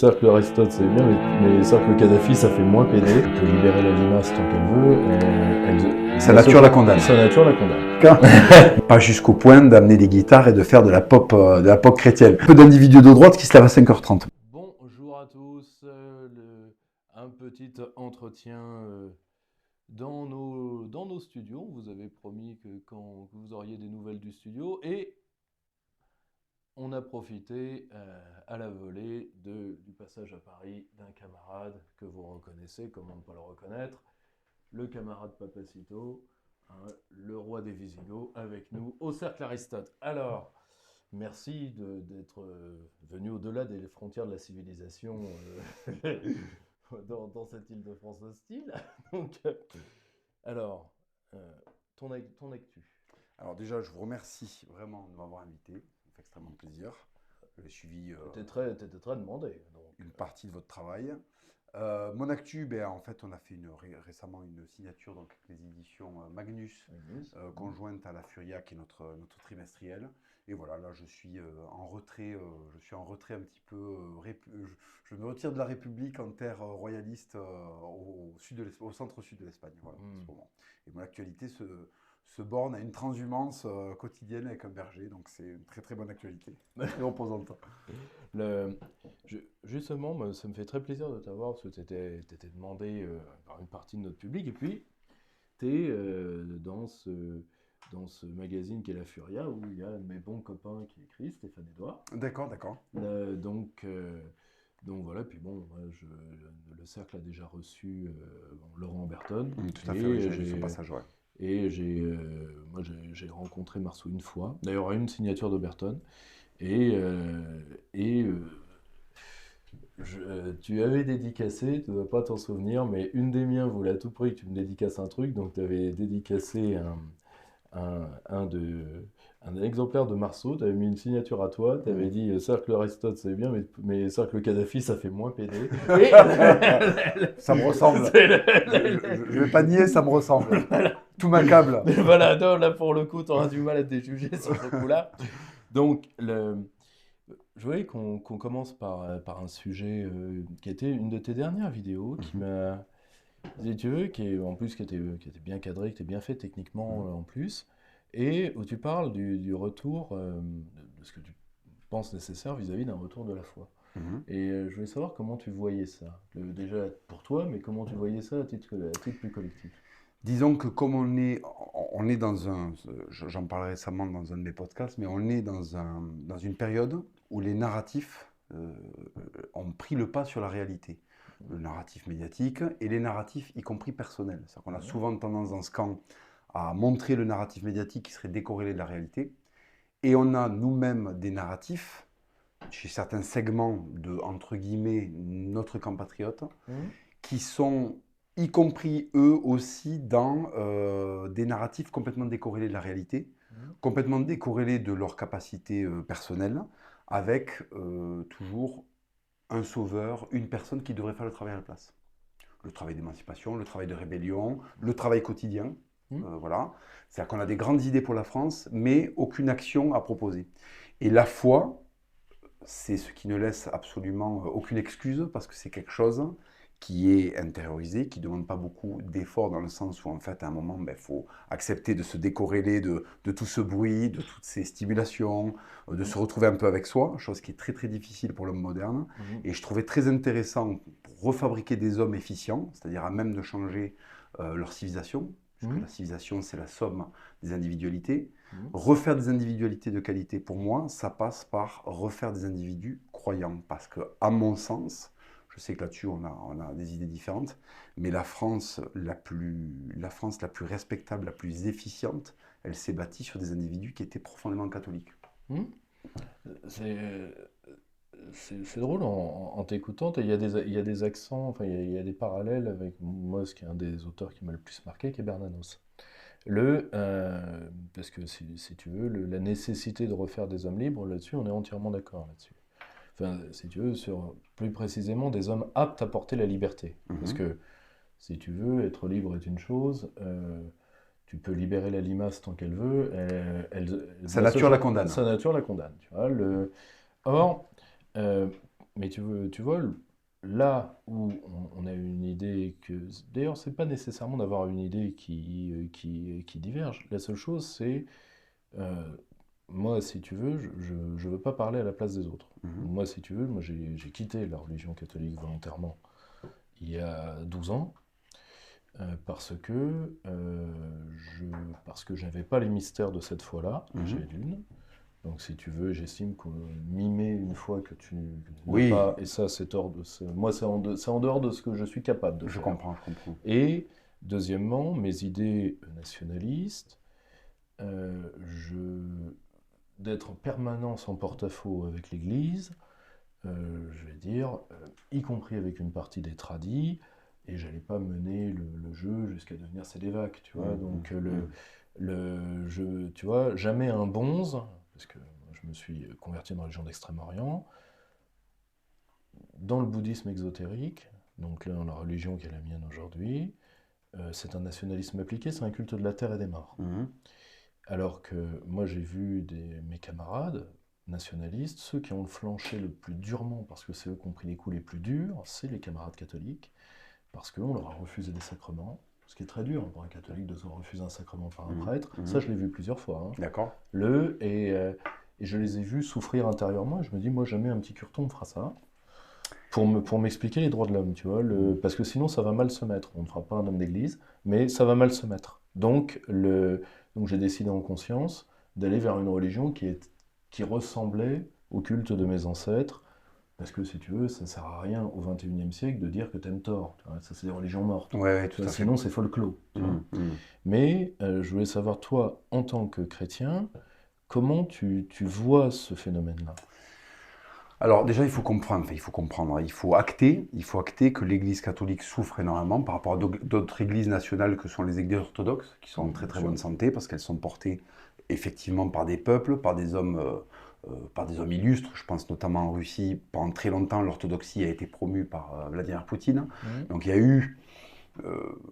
cercle Aristote c'est bien, mais cercle Kadhafi ça fait moins pédé. Elle peut libérer la limace tant qu'elle veut. Sa nature la condamne. Sa nature la condamne. Pas jusqu'au point d'amener des guitares et de faire de la pop chrétienne. Un peu d'individus de droite qui se lèvent à 5h30. Bonjour à tous, un petit entretien dans nos studios. On vous avait promis que quand vous auriez des nouvelles du studio, et on a profité à la volée du passage à Paris d'un camarade que vous reconnaissez, comment ne pas le reconnaître, le camarade Papacito, hein, le roi des Visigoths, avec nous au Cercle Aristote. Alors, merci d'être venu au-delà des frontières de la civilisation dans cette île de France hostile. Donc, alors, ton actu. Alors déjà, je vous remercie vraiment de m'avoir invité. Ça me fait extrêmement plaisir. J'ai suivi T'étais très demandé. Donc. Une partie de votre travail. Mon actu, en fait, on a fait récemment une signature donc, avec les éditions Magnus, conjointe à la Furia, qui est notre trimestriel. Et voilà, là, je suis en retrait. Je suis en retrait un petit peu. Je me retire de la République en terre royaliste au centre-sud de l'Espagne. Voilà, en ce moment. Et mon actualité se borne à une transhumance quotidienne avec un berger. Donc, c'est une très très bonne actualité. Et reposante. Justement, ça me fait très plaisir de t'avoir parce que tu étais demandé par une partie de notre public. Et puis, tu es dans ce magazine qui est La Furia, où il y a un de mes bons copains qui écrit, Stéphane Edouard. D'accord. Donc voilà, puis bon, le cercle a déjà reçu Laurent Berton. Tout à fait, j'ai son passage, ouais. Et j'ai rencontré Marceau une fois, d'ailleurs à une signature de Berton. Tu avais dédicacé, tu ne dois pas t'en souvenir, mais une des miens voulait à tout prix que tu me dédicaces un truc, donc tu avais dédicacé un exemplaire de Marceau, tu avais mis une signature à toi, tu avais dit cercle Aristote c'est bien, mais cercle Kadhafi ça fait moins pédé. Ça me ressemble. Je vais pas nier, ça me ressemble. Voilà. Tout m'accable. Voilà, non, là pour le coup, tu auras du mal à te déjuger sur ce coup-là. Donc, je voulais qu'on commence par un sujet qui était une de tes dernières vidéos, qui m'a, si tu veux, qui était bien cadré, qui était bien fait techniquement en plus, et où tu parles du retour, de ce que tu penses nécessaire vis-à-vis d'un retour de la foi. Et je voulais savoir comment tu voyais ça, déjà pour toi, mais comment tu voyais ça à titre plus collectif. Disons que comme on est dans j'en parlais récemment dans un de mes podcasts, mais on est dans une période où les narratifs ont pris le pas sur la réalité. Le narratif médiatique et les narratifs y compris personnels. C'est-à-dire qu'on a souvent tendance dans ce camp à montrer le narratif médiatique qui serait décorrélé de la réalité. Et on a nous-mêmes des narratifs, chez certains segments de, entre guillemets, notre camp patriote, qui sont y compris eux aussi dans des narratifs complètement décorrélés de la réalité, complètement décorrélés de leur capacité personnelle, avec toujours un sauveur, une personne qui devrait faire le travail à la place. Le travail d'émancipation, le travail de rébellion, le travail quotidien. Voilà. C'est-à-dire qu'on a des grandes idées pour la France, mais aucune action à proposer. Et la foi, c'est ce qui ne laisse absolument aucune excuse, parce que c'est quelque chose qui est intériorisé, qui ne demande pas beaucoup d'efforts dans le sens où, en fait, à un moment, faut accepter de se décorréler de tout ce bruit, de toutes ces stimulations, de se retrouver un peu avec soi, chose qui est très, très difficile pour l'homme moderne. Et je trouvais très intéressant pour refabriquer des hommes efficients, c'est-à-dire à même de changer leur civilisation, puisque la civilisation, c'est la somme des individualités. Refaire des individualités de qualité, pour moi, ça passe par refaire des individus croyants, parce que, à mon sens, je sais que là-dessus, on a des idées différentes, mais la France la plus respectable, la plus efficiente, elle s'est bâtie sur des individus qui étaient profondément catholiques. C'est drôle en t'écoutant, il y a des accents, enfin il y a des parallèles avec moi, ce qui est un des auteurs qui m'a le plus marqué, qui est Bernanos. Parce que si tu veux, la nécessité de refaire des hommes libres, là-dessus, on est entièrement d'accord là-dessus. Enfin, si tu veux, plus précisément, des hommes aptes à porter la liberté. Parce que, si tu veux, être libre est une chose, tu peux libérer la limace tant qu'elle veut, sa nature la condamne. Sa nature la condamne, tu vois. Or, mais tu vois, là où on a une idée que... D'ailleurs, c'est pas nécessairement d'avoir une idée qui diverge. La seule chose, c'est... euh, moi, si tu veux, je veux pas parler à la place des autres. Mhm. Moi, si tu veux, moi j'ai quitté la religion catholique volontairement il y a 12 ans. Parce que parce que j'avais pas les mystères de cette foi-là, déjà Mhm. d'une. Donc si tu veux, j'estime que mimer une foi que tu n'as Oui, pas, et ça moi c'est en dehors de ce que je suis capable de je faire. comprends, je comprends. Et deuxièmement, mes idées nationalistes, euh, je, d'être en permanence en porte-à-faux avec l'Église, je vais dire, y compris avec une partie des tradis, et j'allais pas mener le jeu jusqu'à devenir Cédévac, tu vois. Mhm. Donc Mhm. tu vois, jamais un bonze, parce que je me suis converti dans la religion d'Extrême-Orient, dans le bouddhisme exotérique, donc là, dans la religion qui est la mienne aujourd'hui, c'est un nationalisme appliqué, c'est un culte de la terre et des morts. Mhm. Alors que moi, j'ai vu mes camarades nationalistes, ceux qui ont flanché le plus durement, parce que c'est eux qui ont pris les coups les plus durs, c'est les camarades catholiques, parce qu'on leur a refusé des sacrements, ce qui est très dur pour un catholique de se refuser un sacrement par un Mhm. prêtre. Ça, Mhm. je l'ai vu plusieurs fois. Hein. D'accord. Et je les ai vus souffrir intérieurement, et je me dis, moi, jamais un petit curton me fera ça. Pour m'expliquer les droits de l'homme, tu vois, Mhm. parce que sinon ça va mal se mettre. On ne fera pas un homme d'église, mais ça va mal se mettre. Donc j'ai décidé en conscience d'aller vers une religion qui ressemblait au culte de mes ancêtres, parce que si tu veux, ça ne sert à rien au XXIe siècle de dire que t'aimes tort. Tu vois, ça, c'est des religions mortes. Ouais, ouais, Tu tout vois, à fait. sinon, c'est folklore. Tu vois. Mhm. Mhm. Mais je voulais savoir, toi, en tant que chrétien, comment tu vois ce phénomène-là? Alors déjà, il faut comprendre, il faut acter que l'Église catholique souffre énormément par rapport à d'autres églises nationales que sont les églises orthodoxes, qui sont en très Bien très sûr. bonne santé parce qu'elles sont portées effectivement par des peuples, par des hommes illustres. Je pense notamment en Russie, pendant très longtemps, l'orthodoxie a été promue par Vladimir Poutine. Mhm. Donc il y a eu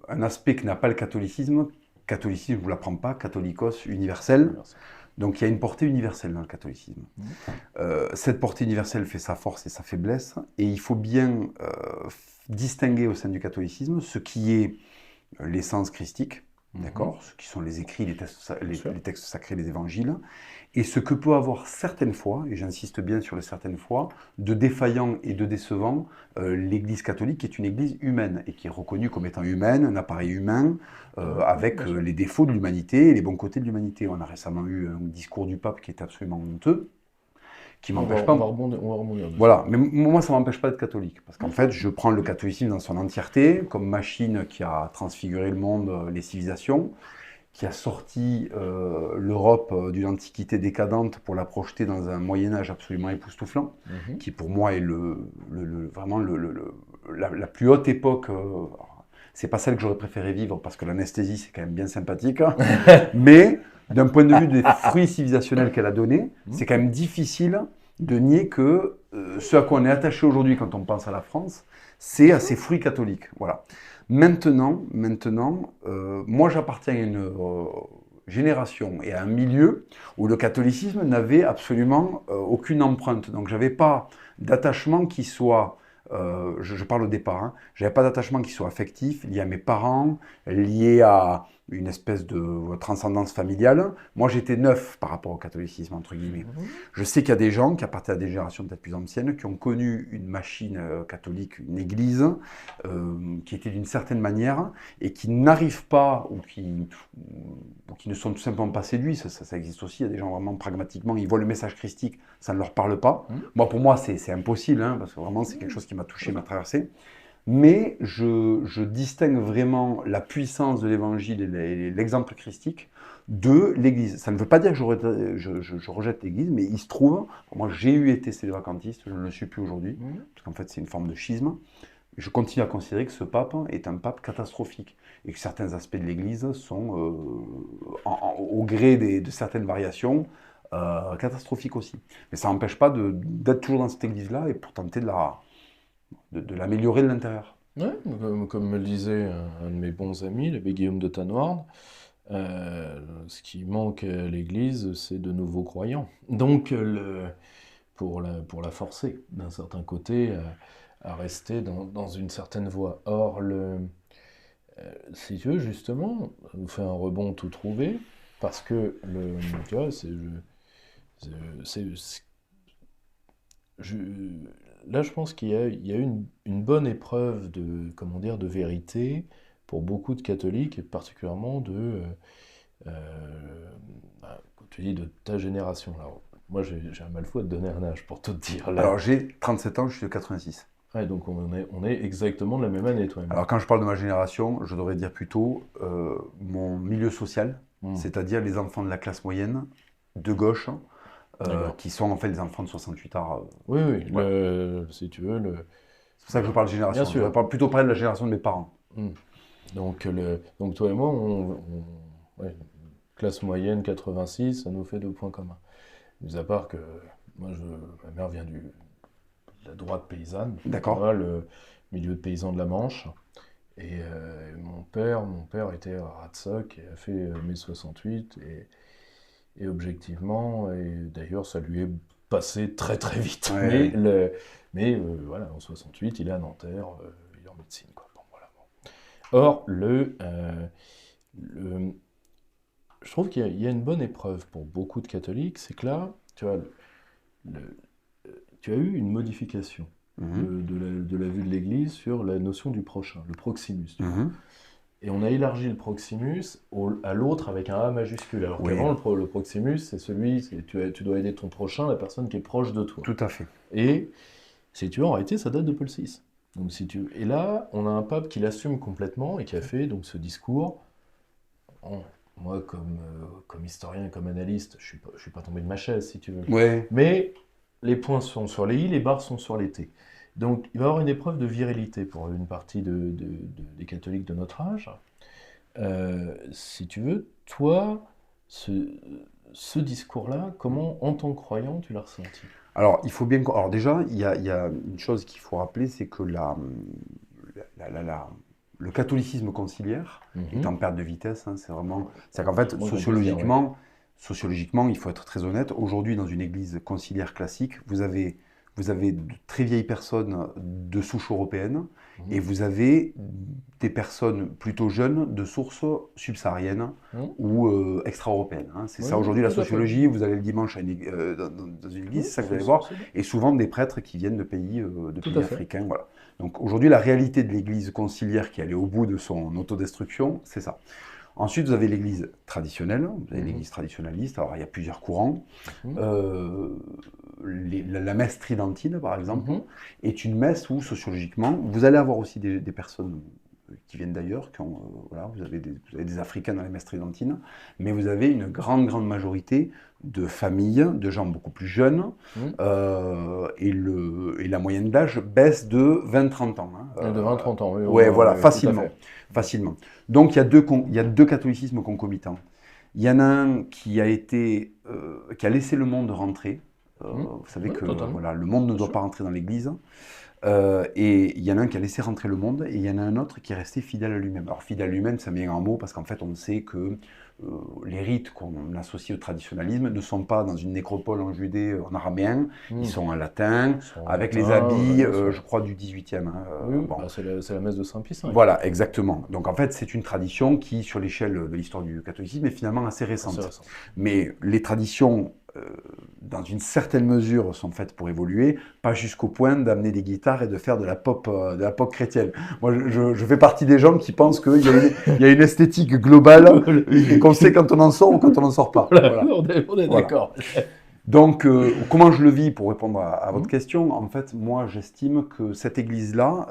un aspect que n'a pas le catholicisme. Catholicisme, je ne vous l'apprends pas, catholicos universel. Universel. Donc il y a une portée universelle dans le catholicisme. Mhm. Cette portée universelle fait sa force et sa faiblesse, et il faut bien distinguer au sein du catholicisme ce qui est l'essence christique, Mhm. d'accord, ce qui sont les écrits, Bien sûr. les textes sacrés, les évangiles, et ce que peut avoir certaines fois, et j'insiste bien sur les certaines fois, de défaillant et de décevant l'Église catholique, qui est une Église humaine, et qui est reconnue comme étant humaine, un appareil humain, avec Bien sûr. les défauts de l'humanité et les bons côtés de l'humanité. On a récemment eu un discours du pape qui est absolument honteux, qui m'empêche pas. On va rebondir dessus. Voilà, mais moi, ça m'empêche pas d'être catholique, parce qu'en Bien fait, sûr. je prends le catholicisme dans son entièreté, comme machine qui a transfiguré le monde, les civilisations, qui a sorti l'Europe d'une antiquité décadente pour la projeter dans un Moyen Âge absolument époustouflant, Mhm. qui pour moi est vraiment la plus haute époque. C'est pas celle que j'aurais préféré vivre, parce que l'anesthésie, c'est quand même bien sympathique, hein. Mais d'un point de vue des fruits civilisationnels qu'elle a donnés, Mhm. c'est quand même difficile de nier que ce à quoi on est attaché aujourd'hui quand on pense à la France, c'est Bien à sûr. ces fruits catholiques. Voilà. Maintenant, moi j'appartiens à une génération et à un milieu où le catholicisme n'avait absolument aucune empreinte. Donc j'avais pas d'attachement qui soit, je parle au départ, hein, j'avais pas d'attachement qui soit affectif, lié à mes parents, lié à une espèce de transcendance familiale. Moi j'étais neuf par rapport au catholicisme, entre guillemets. Mhm. Je sais qu'il y a des gens qui appartiennent à des générations peut-être plus anciennes, qui ont connu une machine catholique, une église, qui était d'une certaine manière, et qui n'arrivent pas, ou qui ne sont tout simplement pas séduits. Ça existe aussi, il y a des gens vraiment pragmatiquement, ils voient le message christique, ça ne leur parle pas. Mhm. Moi, pour moi, c'est impossible, hein, parce que vraiment, c'est quelque Mhm. chose qui m'a touché, Bien m'a sûr. traversé. Mais je distingue vraiment la puissance de l'évangile et l'exemple christique de l'Église. Ça ne veut pas dire que je rejette l'Église, mais il se trouve, moi j'ai eu été cédévacantiste, je ne le suis plus aujourd'hui, Mhm. parce qu'en fait c'est une forme de schisme. Je continue à considérer que ce pape est un pape catastrophique, et que certains aspects de l'Église sont, au gré de certaines variations, catastrophiques aussi. Mais ça n'empêche pas d'être toujours dans cette Église-là et pour tenter de l'améliorer de l'intérieur. Ouais, comme me le disait un de mes bons amis, l'abbé Guillaume de Tanoirne, ce qui manque à l'Église, c'est de nouveaux croyants. Donc, pour la forcer, d'un certain côté, à rester dans une certaine voie. Or, si tu veux, justement, ça nous fait un rebond tout trouvé, parce que, tu vois, c'est- je- là, je pense qu'il y a une bonne épreuve de, comment dire, de vérité pour beaucoup de catholiques, et particulièrement quand tu dis de ta génération. Alors, moi, j'ai un mal fou à te donner un âge, pour tout te dire. Là. Alors j'ai 37 ans, je suis de 86. Ouais, donc on est exactement de la même année, toi et moi. Alors quand je parle de ma génération, je devrais dire plutôt mon milieu social, Hmm, c'est-à-dire les enfants de la classe moyenne, de gauche, d'accord. qui sont en fait les enfants de 68 ans. Oui, oui, Voilà. si tu veux, C'est pour ça que je parle de bien génération. Je sûr. parle plutôt près de la génération de mes parents. Hmm. Donc toi et moi, ouais, classe moyenne 86, ça nous fait 2 points communs. Mis à part que ma mère vient de la droite paysanne, tu D'accord? vois, le milieu de paysans de la Manche. Et mon père était à Ratsoc et a fait mai 68. Et objectivement, et d'ailleurs, ça lui est passé très très vite. Ouais, ouais. Voilà, en 68, il est à Nanterre, il est en médecine, quoi. Bon, voilà, bon. Or, le- je trouve qu'il y a une bonne épreuve pour beaucoup de catholiques, c'est que là, tu vois, le- tu as eu une modification Mhm. de la vue de l'Église sur la notion du prochain, le proximus, tu vois. Mhm. Et on a élargi le Proximus à l'autre avec un A majuscule. Alors Oui, qu'avant, le Proximus, c'est tu dois aider ton prochain, la personne qui est proche de toi. tout à fait. Et si tu veux, en réalité, ça date de Paul VI. Donc, et là, on a un pape qui l'assume complètement et qui a fait donc ce discours. En- Moi, comme historien, comme analyste, je suis pas tombé de ma chaise, si tu veux. Ouais. Mais les points sont sur les i, les barres sont sur les t. Donc, il va y avoir une épreuve de virilité pour une partie des catholiques de notre âge. Si tu veux, toi, ce discours-là, comment, en tant que croyant, tu l'as ressenti? Alors, il faut bien. Alors, déjà, il y a une chose qu'il faut rappeler, c'est que le catholicisme conciliaire est Mhm. en perte de vitesse. Hein, c'est qu'en fait, Moi, qu'on peut se dire, ouais. sociologiquement, il faut être très honnête. Aujourd'hui, dans une église conciliaire classique, vous avez de très vieilles personnes de souche européenne et Mhm. vous avez des personnes plutôt jeunes de sources subsahariennes Mhm. ou extra-européennes. Hein. C'est Oui, ça oui, aujourd'hui la tout à fait. sociologie. Vous allez le dimanche dans une église, Oui, c'est ça que vous allez voir, c'est bien. et souvent des prêtres qui viennent de Tout à pays fait. africains. Voilà. Donc aujourd'hui, la réalité de l'église conciliaire qui allait au bout de son autodestruction, c'est ça. Ensuite, vous avez l'église traditionnelle, vous avez Mhm. l'église traditionnaliste. Alors il y a plusieurs courants. Mhm. Euh, la messe tridentine, par exemple, Mhm. est une messe où, sociologiquement, vous allez avoir aussi des personnes qui viennent d'ailleurs, voilà, vous avez des Africains dans les messes tridentines, mais vous avez une grande majorité de familles, de gens beaucoup plus jeunes, Mhm. et la moyenne d'âge baisse de 20-30 ans. Hein. De 20-30 ans, oui, Ouais, voilà, oui, tout à facilement. fait. Facilement. Donc il y a deux catholicismes concomitants. Il y en a un qui a laissé le monde rentrer. Mhm. Vous savez Oui, que totalement, voilà, le monde ne bien doit sûr. pas rentrer dans l'Église. Et il y en a un qui a laissé rentrer le monde, et il y en a un autre qui est resté fidèle à lui-même. Alors fidèle à lui-même, ça met un mot, parce qu'en fait on sait que les rites qu'on associe au traditionnalisme ne sont pas dans une nécropole en Judée en araméen, ils Mhm. sont en latin, Son avec les latin, habits, bien sûr. je crois, du 18e. Hein, Oui, oui, bon. bah, c'est la messe de Saint-Pie V. Voilà, exactement. Donc en fait, c'est une tradition qui, sur l'échelle de l'histoire du catholicisme, est finalement assez Assez récente. récente. Mais les traditions, dans une certaine mesure, sont faites pour évoluer, pas jusqu'au point d'amener des guitares et de faire de la pop chrétienne. Moi, je fais partie des gens qui pensent il y a une esthétique globale et qu'on sait quand on en sort ou quand on n'en sort pas. Voilà, Voilà. on est Voilà. d'accord. Donc, comment je le vis pour répondre à votre Mhm. question? En fait, moi, j'estime que cette église-là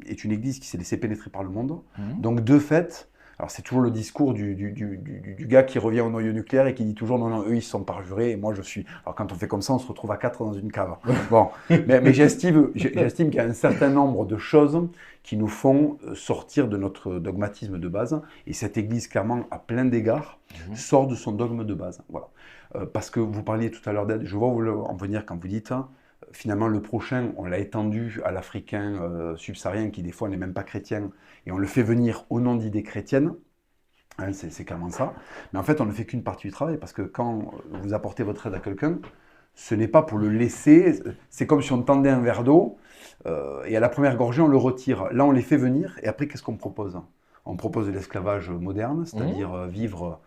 est une église qui s'est laissée pénétrer par le monde. Mhm. Donc, de fait, alors c'est toujours le discours du gars qui revient au noyau nucléaire et qui dit toujours non, non, eux, ils se sont parjurés et moi, je suis. Alors, quand on fait comme ça, on se retrouve à 4 dans une cave. Bon, mais j'estime qu'il y a un certain nombre de choses qui nous font sortir de notre dogmatisme de base. Et cette église, clairement, à plein d'égards, Mhm. sort de son dogme de base. Voilà. Parce que vous parliez tout à l'heure d'aide, je vois où en venir quand vous dites, finalement le prochain, on l'a étendu à l'Africain subsaharien qui des fois n'est même pas chrétien, et on le fait venir au nom d'idées chrétiennes, hein, c'est clairement ça. Mais en fait, on ne fait qu'une partie du travail, parce que quand vous apportez votre aide à quelqu'un, ce n'est pas pour le laisser. C'est comme si on tendait un verre d'eau et à la première gorgée, on le retire. Là, on les fait venir et après, qu'est-ce qu'on propose? On propose de l'esclavage moderne, c'est-à-dire vivre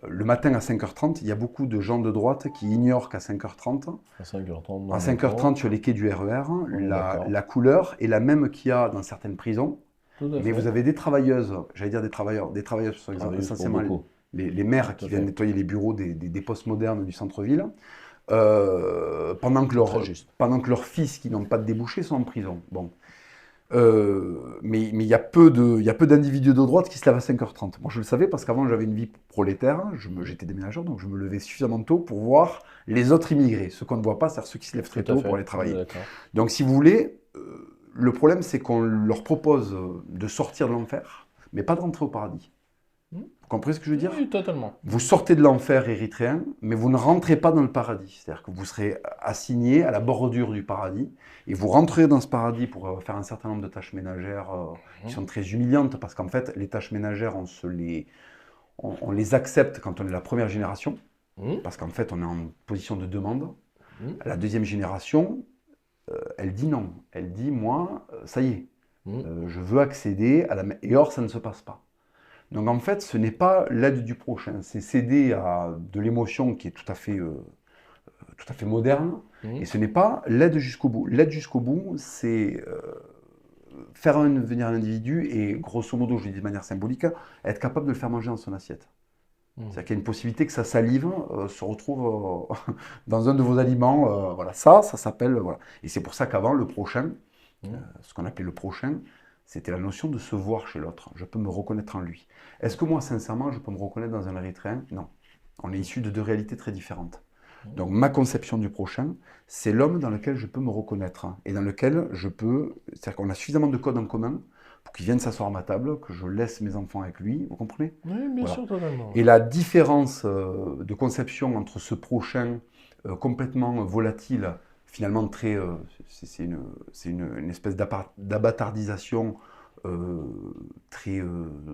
le matin à 5h30. Il y a beaucoup de gens de droite qui ignorent qu'à 5h30, À 5h30, à 5h30 sur les quais du RER, d'accord. la couleur est la même qu'il y a dans certaines prisons. Tout à Mais vous fait. avez des travailleuses, j'allais dire des travailleuses sont Travailleuses pour essentiellement beaucoup. les maires Tout qui à viennent fait. nettoyer les bureaux des postes modernes du centre-ville, Très juste. pendant que leurs fils qui n'ont pas de débouchés sont en prison. Bon. Mais il y a il y a peu d'individus de droite qui se lèvent à 5h30. Moi, je le savais parce qu'avant, j'avais une vie prolétaire. J'étais déménageur, donc je me levais suffisamment tôt pour voir les autres immigrés. Ceux qu'on ne voit pas, c'est-à-dire ceux qui se lèvent très Tout à tôt pour fait. aller On est travailler. d'accord. Donc, si vous voulez, le problème, c'est qu'on leur propose de sortir de l'enfer, mais pas de rentrer au paradis. Hmm. Vous comprenez ce que je veux dire? Oui, totalement. Vous sortez de l'enfer érythréen, mais vous ne rentrez pas dans le paradis. C'est-à-dire que vous serez assigné à la bordure du paradis, et vous rentrez dans ce paradis pour faire un certain nombre de tâches ménagères qui sont très humiliantes, parce qu'en fait, les tâches ménagères, on les accepte quand on est la première génération, Hmm. parce qu'en fait, on est en position de demande. Hmm. La deuxième génération, elle dit non. Elle dit, moi, ça y est, Hmm. je veux accéder à la... Et or, ça ne se passe pas. Donc en fait, ce n'est pas l'aide du prochain, c'est céder à de l'émotion qui est tout à fait moderne, Hmm. et ce n'est pas l'aide jusqu'au bout. L'aide jusqu'au bout, c'est faire venir un individu et, grosso modo, je le dis de manière symbolique, être capable de le faire manger dans son assiette. Hmm. C'est-à-dire qu'il y a une possibilité que sa salive se retrouve dans un de vos aliments. Voilà. Ça s'appelle... Voilà. Et c'est pour ça qu'avant, le prochain, Hmm. ce qu'on appelait le prochain, c'était la notion de se voir chez l'autre. Je peux me reconnaître en lui. Est-ce que moi, sincèrement, je peux me reconnaître dans un Érythréen? Non. On est issus de deux réalités très différentes. Donc ma conception du prochain, c'est l'homme dans lequel je peux me reconnaître et dans lequel je peux... C'est-à-dire qu'on a suffisamment de codes en commun pour qu'il vienne s'asseoir à ma table, que je laisse mes enfants avec lui, vous comprenez? Oui, bien Voilà. sûr, totalement. Et la différence de conception entre ce prochain complètement volatile, finalement très... c'est une espèce d'abattardisation très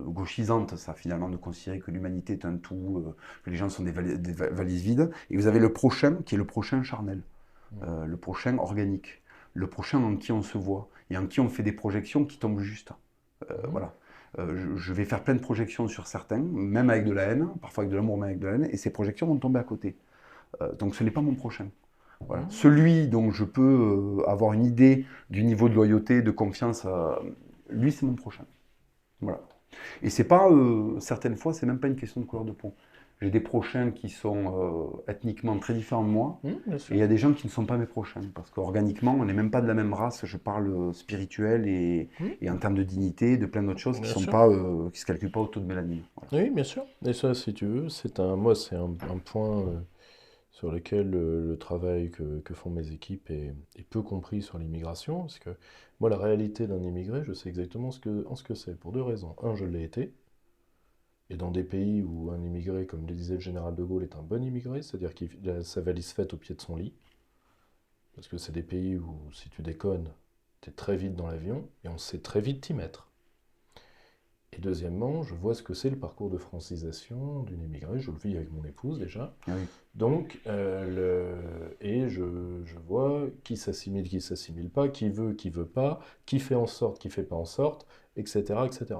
gauchisante, ça, finalement, de considérer que l'humanité est un tout, que les gens sont des valises vides. Et vous avez le prochain, qui est le prochain charnel, le prochain organique, le prochain en qui on se voit, et en qui on fait des projections qui tombent juste. Voilà. Je vais faire plein de projections sur certains, même avec de la haine, parfois avec de l'amour, mais avec de la haine, et ces projections vont tomber à côté. Donc ce n'est pas mon prochain. Voilà. Celui dont je peux avoir une idée du niveau de loyauté, de confiance, lui c'est mon prochain. Voilà. Et c'est pas, certaines fois, c'est même pas une question de couleur de peau. J'ai des prochains qui sont ethniquement très différents de moi, Bien et sûr. il y a des gens qui ne sont pas mes prochains, parce qu'organiquement, on n'est même pas de la même race, je parle spirituel et en termes de dignité, de plein d'autres choses qui Bien sont sûr. pas, qui se calculent pas au taux de mélanine. Voilà. Oui, bien sûr. Et ça, si tu veux, c'est un point sur lequel le travail que font mes équipes est peu compris sur l'immigration. Parce que moi, la réalité d'un immigré, je sais exactement ce que c'est. Pour deux raisons. Un, je l'ai été. Et dans des pays où un immigré, comme le disait le général de Gaulle, est un bon immigré, c'est-à-dire qu'il a sa valise faite au pied de son lit. Parce que c'est des pays où, si tu déconnes, t'es très vite dans l'avion et on sait très vite t'y mettre. Et deuxièmement, je vois ce que c'est le parcours de francisation d'une immigrée. Je le vis avec mon épouse déjà. Ah oui. Donc, je vois qui s'assimile pas, qui veut pas, qui fait en sorte, qui fait pas en sorte, etc., etc.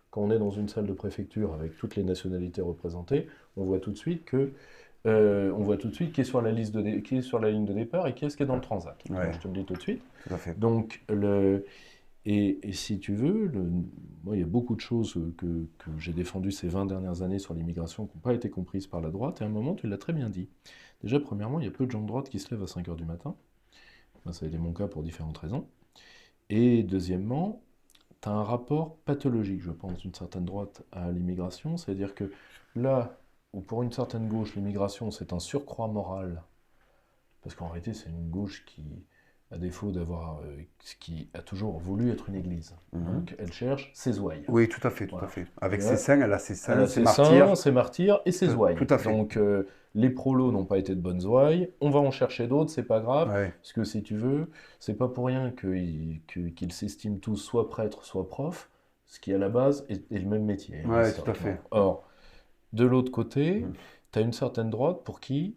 Quand on est dans une salle de préfecture avec toutes les nationalités représentées, on voit tout de suite qui est sur la qui est sur la ligne de départ et qui est-ce qui est dans le transat. Ouais. Donc, je te le dis tout de suite. Tout à fait. Donc, et si tu veux, moi, il y a beaucoup de choses que j'ai défendues ces 20 dernières années sur l'immigration qui n'ont pas été comprises par la droite. Et à un moment, tu l'as très bien dit. Déjà, premièrement, il y a peu de gens de droite qui se lèvent à 5 h du matin. Enfin, ça a été mon cas pour différentes raisons. Et deuxièmement, tu as un rapport pathologique, je pense, d'une certaine droite à l'immigration. C'est-à-dire que là, où pour une certaine gauche, l'immigration, c'est un surcroît moral, parce qu'en réalité, c'est une gauche qui, à défaut d'avoir, qui a toujours voulu être une église. Donc, elle cherche ses ouailles. Oui, tout à fait, tout Voilà. à fait. Avec Ouais. ses saints, elle a ses Elle saints, a ses ses martyrs. saints, ses martyrs et ses ouailles. Tout à fait. Donc, les prolos n'ont pas été de bonnes ouailles. On va en chercher d'autres, c'est pas grave. Ouais. Parce que si tu veux, c'est pas pour rien qu'ils s'estiment tous soit prêtres, soit profs, ce qui à la base est le même métier. Ouais, Ça. tout à fait. Or, de l'autre côté, tu as une certaine droite pour qui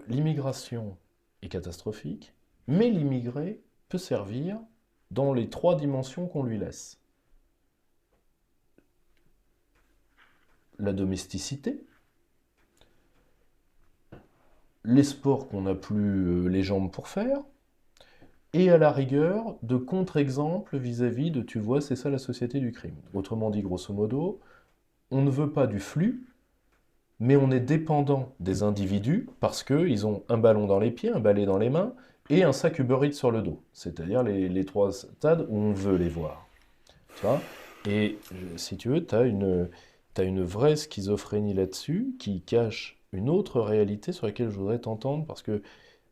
l'immigration est catastrophique, mais l'immigré peut servir dans les 3 dimensions qu'on lui laisse. La domesticité, les sports qu'on n'a plus les jambes pour faire, et à la rigueur, de contre-exemples vis-à-vis de, tu vois, c'est ça la société du crime. Autrement dit, grosso modo, on ne veut pas du flux, mais on est dépendant des individus parce qu'ils ont un ballon dans les pieds, un balai dans les mains et un sac Uber Eats sur le dos. C'est-à-dire les 3 stades où on veut les voir. Tu vois? Et si tu veux, t'as une vraie schizophrénie là-dessus qui cache une autre réalité sur laquelle je voudrais t'entendre parce que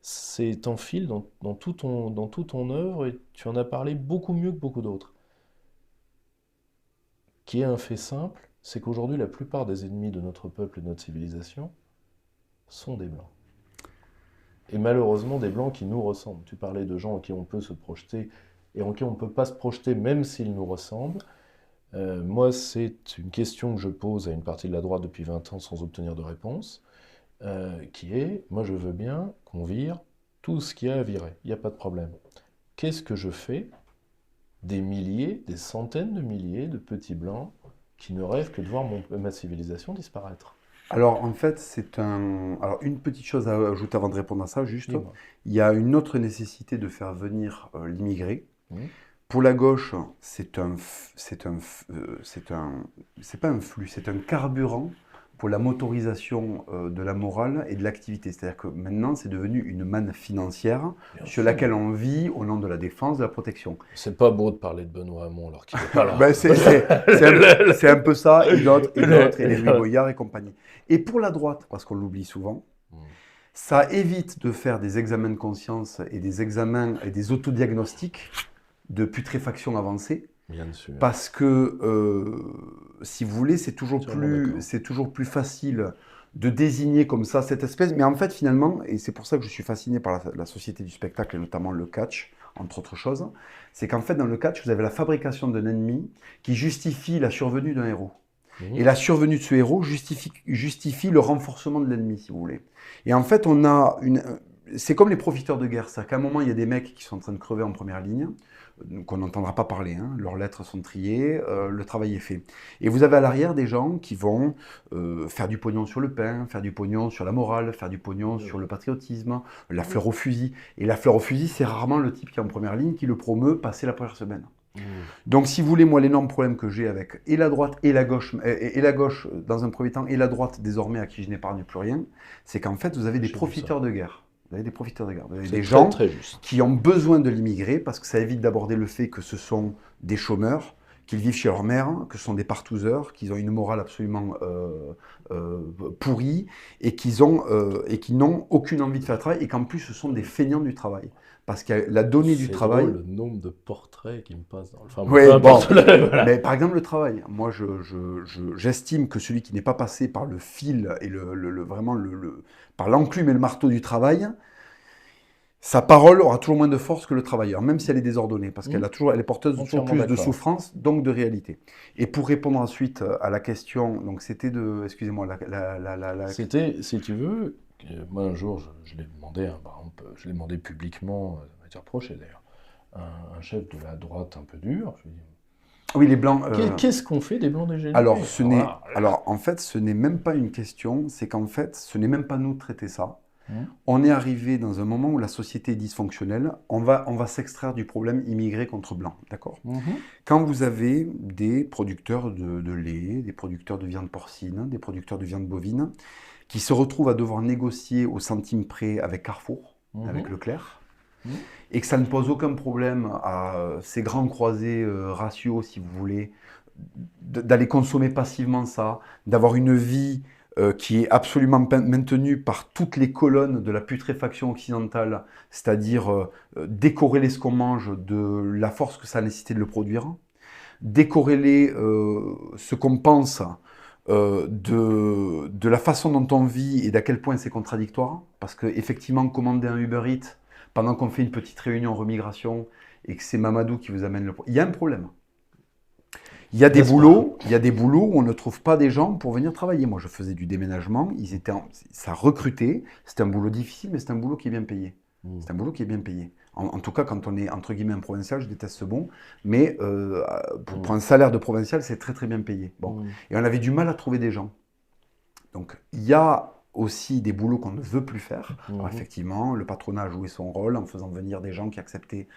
c'est en fil dans toute ton œuvre et tu en as parlé beaucoup mieux que beaucoup d'autres. Qui est un fait simple, c'est qu'aujourd'hui la plupart des ennemis de notre peuple et de notre civilisation sont des blancs. Et malheureusement des blancs qui nous ressemblent. Tu parlais de gens en qui on peut se projeter et en qui on ne peut pas se projeter même s'ils nous ressemblent. Moi, c'est une question que je pose à une partie de la droite depuis 20 ans sans obtenir de réponse. Qui est, moi je veux bien qu'on vire tout ce qu'il y a à virer, il n'y a pas de problème. Qu'est-ce que je fais des milliers, des centaines de milliers de petits blancs qui ne rêvent que de voir ma civilisation disparaître? Alors, en fait, Alors, une petite chose à ajouter avant de répondre à ça, juste. Dis-moi. Il y a une autre nécessité de faire venir l'immigré. Mmh. Pour la gauche, c'est pas un flux, c'est un carburant pour la motorisation de la morale et de l'activité. C'est-à-dire que maintenant, c'est devenu une manne financière Bien sur sûr. laquelle on vit au nom de la défense, de la protection. C'est pas beau de parler de Benoît Hamon alors qu'il n'est pas là. Ben, c'est un peu ça, et d'autres, et les Louis Boyard et compagnie. Et pour la droite, parce qu'on l'oublie souvent, ça évite de faire des examens de conscience et des examens et des autodiagnostics de putréfaction avancée. Bien sûr. Parce que, si vous voulez, c'est toujours Entièrement plus facile de désigner comme ça cette espèce. Mais en fait, finalement, et c'est pour ça que je suis fasciné par la société du spectacle, et notamment le catch, entre autres choses, c'est qu'en fait, dans le catch, vous avez la fabrication d'un ennemi qui justifie la survenue d'un héros. Et la survenue de ce héros justifie le renforcement de l'ennemi, si vous voulez. Et en fait, c'est comme les profiteurs de guerre. C'est-à-dire qu'à un moment, il y a des mecs qui sont en train de crever en première ligne, qu'on n'entendra pas parler, hein. Leurs lettres sont triées, le travail est fait. Et vous avez à l'arrière des gens qui vont faire du pognon sur le pain, faire du pognon sur la morale, faire du pognon sur le patriotisme, la fleur au fusil. Et la fleur au fusil, c'est rarement le type qui est en première ligne qui le promeut passer la première semaine. Donc, si vous voulez, moi, l'énorme problème que j'ai avec et la droite et la gauche dans un premier temps, et la droite désormais à qui je n'épargne plus rien, c'est qu'en fait, vous avez des profiteurs de guerre. Vous avez des profiteurs de guerre. Vous avez des gens qui ont besoin de l'immigré parce que ça évite d'aborder le fait que ce sont des chômeurs, qu'ils vivent chez leur mère, que ce sont des partouzeurs, qu'ils ont une morale absolument pourrie et qui n'ont aucune envie de faire le travail et qu'en plus, ce sont des feignants du travail. Parce que la donnée du travail... C'est drôle, le nombre de portraits qui me passent dans le... Enfin, oui, bon, voilà. Mais par exemple, le travail. Moi, j'estime que celui qui n'est pas passé par le fil et par l'enclume et le marteau du travail, sa parole aura toujours moins de force que le travailleur, même si elle est désordonnée, parce qu'elle est porteuse de toujours plus de souffrance, donc de réalité. Et pour répondre ensuite à la question, donc c'était excusez-moi, C'était, si tu veux, moi un jour, je l'ai demandé, par exemple, je l'ai demandé publiquement, de manière proche d'ailleurs, un chef de la droite un peu dur, je lui ai dit, oui, les blancs. Qu'est-ce qu'on fait des blancs dégénérés? Alors, en fait, ce n'est même pas une question, c'est qu'en fait, ce n'est même pas nous de traiter ça. On est arrivé dans un moment où la société est dysfonctionnelle, on va s'extraire du problème immigré contre blanc, d'accord? Quand vous avez des producteurs de lait, des producteurs de viande porcine, des producteurs de viande bovine, qui se retrouvent à devoir négocier au centime près avec Carrefour, avec Leclerc, et que ça ne pose aucun problème à ces grands croisés ratios, si vous voulez, d'aller consommer passivement ça, d'avoir une vie qui est absolument maintenue par toutes les colonnes de la putréfaction occidentale, c'est-à-dire décorréler ce qu'on mange de la force que ça a nécessité de le produire, décorréler ce qu'on pense de la façon dont on vit et d'à quel point c'est contradictoire, parce qu'effectivement, commander un Uber Eats pendant qu'on fait une petite réunion remigration et que c'est Mamadou qui vous amène il y a un problème. Il y a des N'est-ce pas? boulots, il y a des boulots où on ne trouve pas des gens pour venir travailler. Moi, je faisais du déménagement, ça recrutait. C'était un boulot difficile, mais c'est un boulot qui est bien payé. Mm. C'est un boulot qui est bien payé. En tout cas, quand on est entre guillemets un provincial, je déteste ce mot, mais pour Mm. un salaire de provincial, c'est très très bien payé. Bon, Mm. et on avait du mal à trouver des gens. Donc, il y a aussi des boulots qu'on ne veut plus faire. Alors, Mhm. effectivement, le patronat a joué son rôle en faisant venir des gens qui acceptaient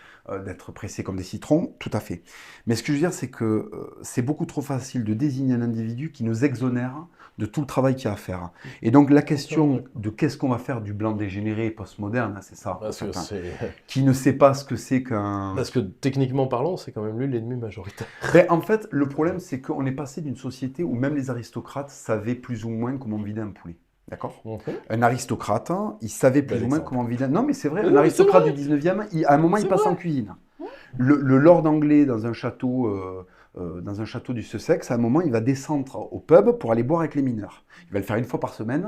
d'être pressés comme des citrons, tout à fait. Mais ce que je veux dire, c'est que c'est beaucoup trop facile de désigner un individu qui nous exonère de tout le travail qu'il y a à faire. Et donc, la Entièrement question d'accord. de qu'est-ce qu'on va faire du blanc dégénéré postmoderne, hein, c'est ça, en Parce que fait, hein, c'est... qui ne sait pas ce que c'est qu'un... Parce que techniquement parlant, c'est quand même lui l'ennemi majoritaire. Ben, en fait, le problème, c'est qu'on est passé d'une société où même les aristocrates savaient plus ou moins comment vider un poulet. D'accord? Mhm. Un aristocrate, hein, il savait plus Bel ou moins exemple. comment vider. Non, mais c'est vrai, Mais un non, mais c'est aristocrate du vrai, 19e, à un moment, il c'est passe en vrai. cuisine. Le lord anglais dans un château du Sussex, à un moment, il va descendre au pub pour aller boire avec les mineurs. Il va le faire une fois par semaine,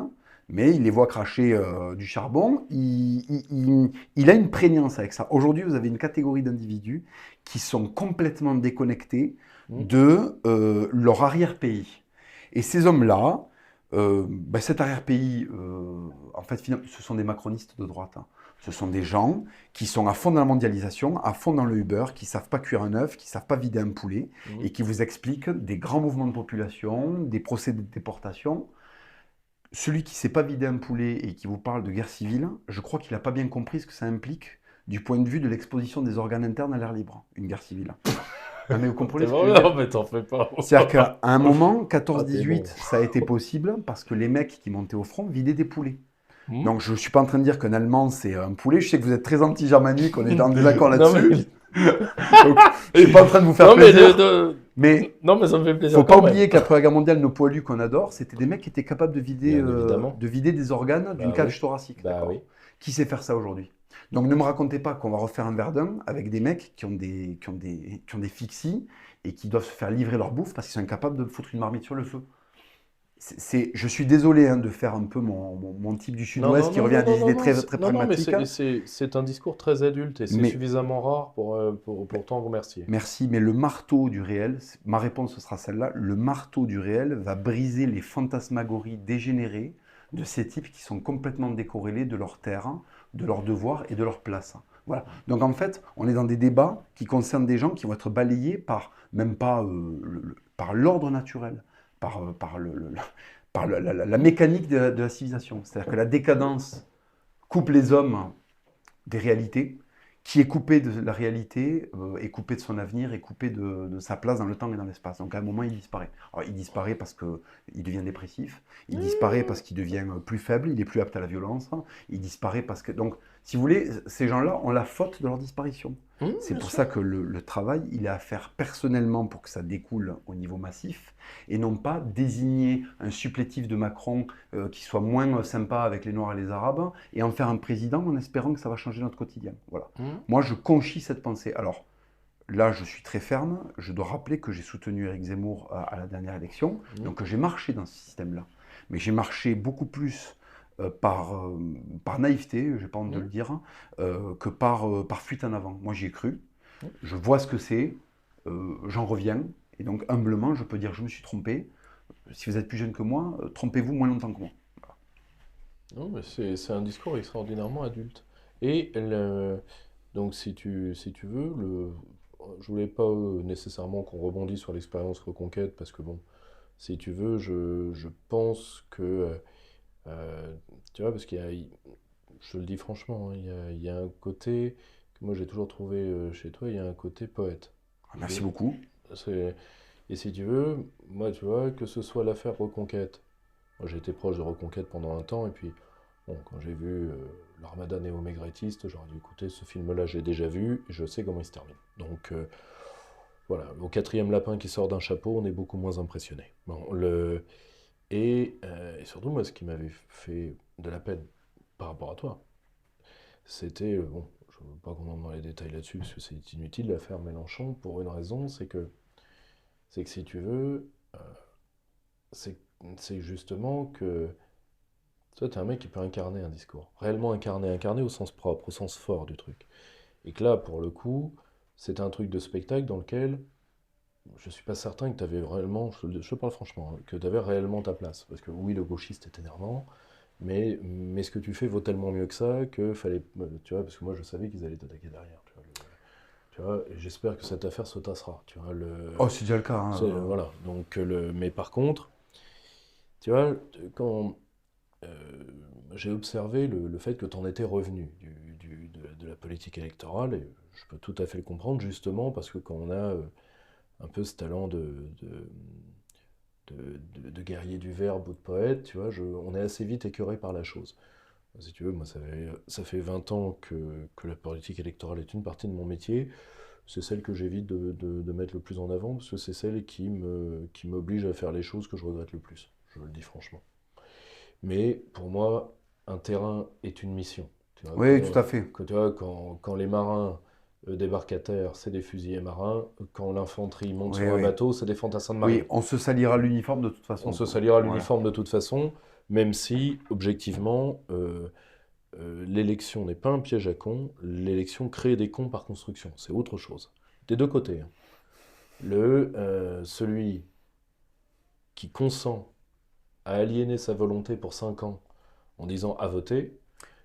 mais il les voit cracher du charbon. Il a une prégnance avec ça. Aujourd'hui, vous avez une catégorie d'individus qui sont complètement déconnectés Mhm. de leur arrière-pays. Et ces hommes-là, ben, cet arrière-pays, en fait, finalement, ce sont des macronistes de droite, hein. Ce sont des gens qui sont à fond dans la mondialisation, à fond dans le Uber, qui ne savent pas cuire un œuf, qui ne savent pas vider un poulet, Mhm. et qui vous expliquent des grands mouvements de population, des procédés de déportation. Celui qui ne sait pas vider un poulet et qui vous parle de guerre civile, je crois qu'il n'a pas bien compris ce que ça implique du point de vue de l'exposition des organes internes à l'air libre, une guerre civile. Non mais vous T'es comprenez ce que je veux vraiment... dire? Non, mais t'en fais pas. C'est-à-dire qu'à un moment, Ah, t'es 14-18, bon. ça a été possible parce que les mecs qui montaient au front vidaient des poulets. Mhm. Donc, je ne suis pas en train de dire qu'un Allemand, c'est un poulet. Je sais que vous êtes très anti-germanique, on est en désaccord Non, mais... là-dessus. Donc, je ne suis pas en train de vous faire Non, mais... plaisir. Mais Non, mais ça me fait faut plaisir pas quand même. oublier qu'après la guerre mondiale, nos poilus qu'on adore, c'était des mecs qui étaient capables Bien évidemment. de vider des organes d'une Bah oui. cage thoracique. Bah oui. D'accord? Qui sait faire ça aujourd'hui? Donc, ne me racontez pas qu'on va refaire un Verdun avec des mecs qui ont des fixies et qui doivent se faire livrer leur bouffe parce qu'ils sont incapables de foutre une marmite sur le feu. Je suis désolé hein, de faire un peu mon type du Non, non, Sud-Ouest qui non, revient non, à non, des non, idées non, très, très non, non, mais pragmatiques. c'est un discours très adulte et c'est Mais suffisamment rare pour t'en remercier. merci, mais le marteau du réel, ma réponse sera celle-là, le marteau du réel va briser les fantasmagories dégénérées de ces types qui sont complètement décorrélés de leur terre, de leurs devoirs et de leur place. Voilà. Donc en fait, on est dans des débats qui concernent des gens qui vont être balayés par, même pas par l'ordre naturel, par la mécanique de la civilisation. C'est-à-dire que la décadence coupe les hommes des réalités, qui est coupé de la réalité, est coupé de son avenir, est coupé de sa place dans le temps et dans l'espace. Donc à un moment, il disparaît. Alors, il disparaît parce qu'il devient dépressif, il disparaît parce qu'il devient plus faible, il est plus apte à la violence, il disparaît parce que... Donc, si vous voulez, ces gens-là ont la faute de leur disparition. C'est Bien pour sûr. ça que le travail, il est à faire personnellement pour que ça découle au niveau massif, et non pas désigner un supplétif de Macron qui soit moins sympa avec les Noirs et les Arabes, et en faire un président en espérant que ça va changer notre quotidien. Voilà. Mhm. Moi, je conchis cette pensée. Alors, là, je suis très ferme. Je dois rappeler que j'ai soutenu Éric Zemmour à la dernière élection, Mhm. donc j'ai marché dans ce système-là. Mais j'ai marché beaucoup plus par naïveté, je n'ai pas honte de le Mhm. dire, que par fuite en avant. Moi, j'y ai cru. Mhm. Je vois ce que c'est. J'en reviens. Et donc, humblement, je peux dire je me suis trompé. Si vous êtes plus jeune que moi, trompez-vous moins longtemps que moi. Non, mais c'est un discours extraordinairement adulte. Et donc, si tu veux, je voulais pas nécessairement qu'on rebondisse sur l'expérience Reconquête, parce que bon, si tu veux, je pense que, euh, tu vois, parce je te le dis franchement, hein, il y a un côté que moi j'ai toujours trouvé chez toi, il y a un côté poète. Tu Merci veux. beaucoup. C'est- Et si tu veux, moi, tu vois, que ce soit l'affaire Reconquête, moi j'ai été proche de Reconquête pendant un temps, et puis, bon, quand j'ai vu l'Armada néo-maigretiste, j'aurais dit, écoutez, ce film-là, j'ai déjà vu, et je sais comment il se termine. Donc, voilà, au quatrième lapin qui sort d'un chapeau, on est beaucoup moins impressionné. Bon, et surtout, moi, ce qui m'avait fait de la peine par rapport à toi, c'était, bon, je ne veux pas qu'on entre dans les détails là-dessus, parce que c'est inutile, l'affaire Mélenchon, pour une raison, c'est que si tu veux, c'est c'est justement que toi, t'es un mec qui peut incarner un discours. Réellement incarner au sens propre, au sens fort du truc. Et que là, pour le coup, c'est un truc de spectacle dans lequel je suis pas certain que tu avais réellement, je te parle franchement, hein, que tu avais réellement ta place. Parce que oui, le gauchiste est énervant, mais ce que tu fais vaut tellement mieux que ça que fallait, tu vois, parce que moi je savais qu'ils allaient t'attaquer derrière. Tu vois, et j'espère que cette affaire se tassera. Tu vois, Oh, c'est déjà le cas, hein. voilà. Donc, mais par contre, tu vois, quand euh, j'ai observé le fait que tu en étais revenu de la politique électorale, et je peux tout à fait le comprendre, justement, parce que quand on a un peu ce talent de guerrier du verbe ou de poète, tu vois, on est assez vite écœuré par la chose. Si tu veux, moi, ça fait 20 ans que la politique électorale est une partie de mon métier. C'est celle que j'évite de mettre le plus en avant, parce que c'est celle qui m'oblige à faire les choses que je regrette le plus. Je le dis franchement. Mais pour moi, un terrain est une mission. Tu vois, Oui, tout à fait. tu vois, quand les marins débarquent à terre, c'est des fusiliers marins. Quand l'infanterie monte Oui, sur un oui. bateau, c'est des fantassins de Oui, marine. on se salira l'uniforme de toute On façon, se quoi. salira Voilà. l'uniforme de toute façon, même si, objectivement, l'élection n'est pas un piège à cons. L'élection crée des cons par construction. C'est autre chose. Des deux côtés, hein. Celui qui consent à aliéner sa volonté pour 5 ans en disant à voter,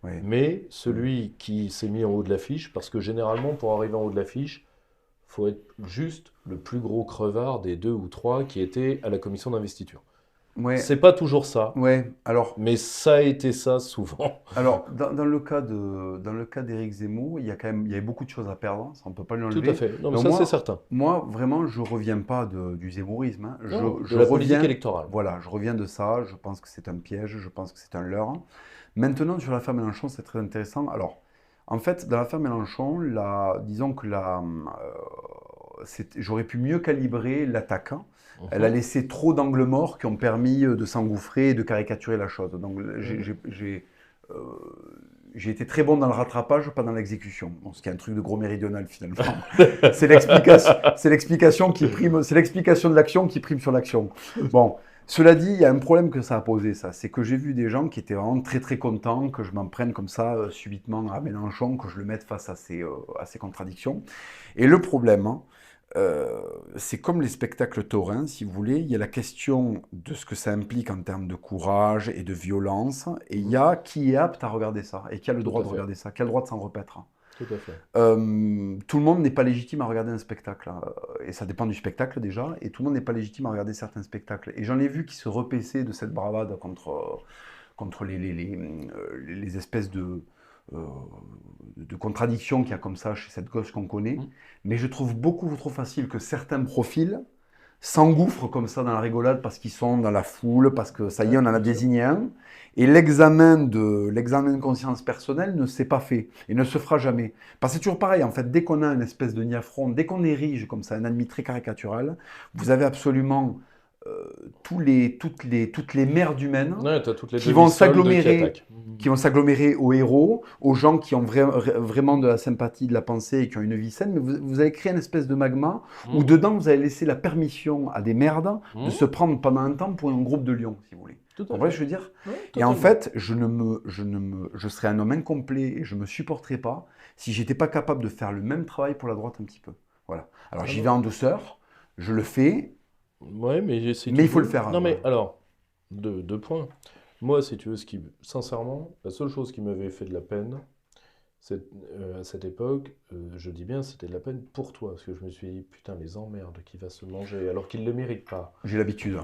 Oui. mais celui qui s'est mis en haut de l'affiche, parce que généralement, pour arriver en haut de l'affiche, faut être juste le plus gros crevard des 2 ou 3 qui étaient à la commission d'investiture. Ouais, C'est pas toujours ça, ouais. Alors, mais ça a été ça souvent. dans le cas d'Éric Zemmour, il y avait beaucoup de choses à perdre, ça on peut pas lui Tout à enlever. fait. Non, mais Donc ça, c'est certain. moi, vraiment, je reviens pas du zémourisme, hein. Non, Je de la politique reviens, électorale. voilà, je reviens de ça. Je pense que c'est un piège, je pense que c'est un leurre. Maintenant, sur l'affaire Mélenchon, c'est très intéressant. Alors, en fait, dans l'affaire Mélenchon, disons que j'aurais pu mieux calibrer l'attaque, hein. Elle a Mhm. laissé trop d'angles morts qui ont permis de s'engouffrer et de caricaturer la chose. Donc, Mhm. euh, j'ai été très bon dans le rattrapage, pas dans l'exécution. Bon, ce qui est un truc de gros méridional finalement. C'est l'explication qui prime, c'est l'explication de l'action qui prime sur l'action. Bon, cela dit, il y a un problème que ça a posé, ça. C'est que j'ai vu des gens qui étaient vraiment très très contents que je m'en prenne comme ça subitement à Mélenchon, que je le mette face à ces contradictions. Et le problème, hein, c'est comme les spectacles taurins, si vous voulez, il y a la question de ce que ça implique en termes de courage et de violence, et il y a qui est apte à regarder ça, et qui a le Tout droit à de fait. regarder ça, qui a le droit de s'en repaître. Tout à fait. Tout le monde n'est pas légitime à regarder un spectacle, hein. Et ça dépend du spectacle déjà, et tout le monde n'est pas légitime à regarder certains spectacles. Et j'en ai vu qui se repaissaient de cette bravade contre les espèces euh, de contradictions qu'il y a comme ça chez cette gauche qu'on connaît. Mhm. Mais je trouve beaucoup trop facile que certains profils s'engouffrent comme ça dans la rigolade parce qu'ils sont dans la foule, parce que ça y est, Ouais, on en a bien sûr. désigné un. Et l'examen de conscience personnelle ne s'est pas fait et ne se fera jamais. Parce que c'est toujours pareil, en fait, dès qu'on a une espèce de niafron, dès qu'on érige comme ça un ennemi très caricatural, vous avez absolument toutes les merdes humaines Ouais, t'as toutes les qui vont demi-soldes qui s'agglomérer attaquent. aux héros, aux gens qui ont vraiment de la sympathie, de la pensée et qui ont une vie saine, mais vous avez créé une espèce de magma où Mhm. dedans vous avez laissé la permission à des merdes de Mhm. se prendre pendant un temps pour un groupe de lions, si vous voulez. Tout Vous à comprenez fait. ce que je veux dire? Ouais, Et en totalement. fait, je serais un homme incomplet et je me supporterais pas si j'étais pas capable de faire le même travail pour la droite un petit peu. Voilà. Alors Ah j'y vais non. en douceur, je le fais, Ouais, mais si mais tu il faut le veux. faire, Non, hein. mais alors, deux points. Moi, si tu veux, sincèrement, la seule chose qui m'avait fait de la peine, c'est à cette époque, je dis bien, c'était de la peine pour toi, parce que je me suis dit, putain, les emmerdes qui va se manger, alors qu'il ne le mérite pas. J'ai l'habitude.